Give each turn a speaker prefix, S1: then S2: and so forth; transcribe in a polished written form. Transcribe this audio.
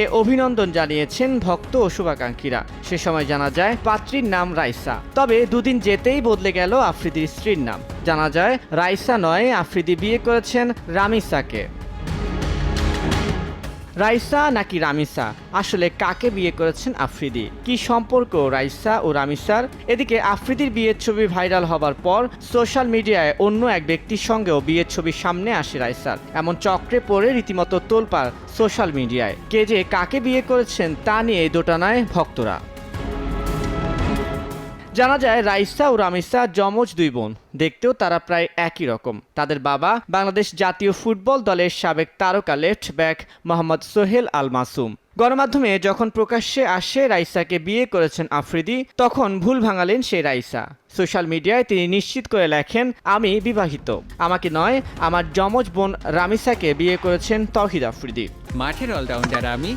S1: অভিনন্দন জানিয়েছেন ভক্ত ও শুভাকাঙ্ক্ষীরা। সে সময় জানা যায় পাত্রীর নাম রাইসা। তবে দুদিন যেতেই বদলে গেল আফ্রিদির স্ত্রীর নাম। জানা যায় রাইসা নয়, আফ্রিদি বিয়ে করেছেন রামিসাকে। রাইসা নাকি রামিসা, আসলে কাকে বিয়ে করেছেন আফ্রিদি? কি সম্পর্ক রাইসা ও রামিসার? এদিকে আফ্রিদির বিয়ের ছবি ভাইরাল হবার পর সোশ্যাল মিডিয়ায় অন্য এক ব্যক্তির সঙ্গেও বিয়ের ছবি সামনে আসে রাইসার। এমন চক্রে পড়ে রীতিমতো তোলপাড় সোশ্যাল মিডিয়ায়। কে যে কাকে বিয়ে করেছেন তা নিয়ে দোটানায় ভক্তরা। জানা যায় রাইসা ও রামিসা যমজ দুই বোন। দেখতেও তারা প্রায় একই রকম। তাদের বাবা বাংলাদেশ জাতীয় ফুটবল দলের সাবেক তারকা লেফট ব্যাক মোহাম্মদ সোহেল আল মাসুম। গণমাধ্যমে যখন প্রকাশ্যে আসে রাইসাকে বিয়ে করেছেন আফ্রিদি, তখন ভুল ভাঙালেন সেই রাইসা। সোশ্যাল মিডিয়ায় তিনি নিশ্চিত করে লেখেন, আমি বিবাহিত, আমাকে নয় আমার যমজ বোন রামিসাকে বিয়ে করেছেন তৌহিদ আফ্রিদি।
S2: মাঠের অলরাউন্ডার আমি,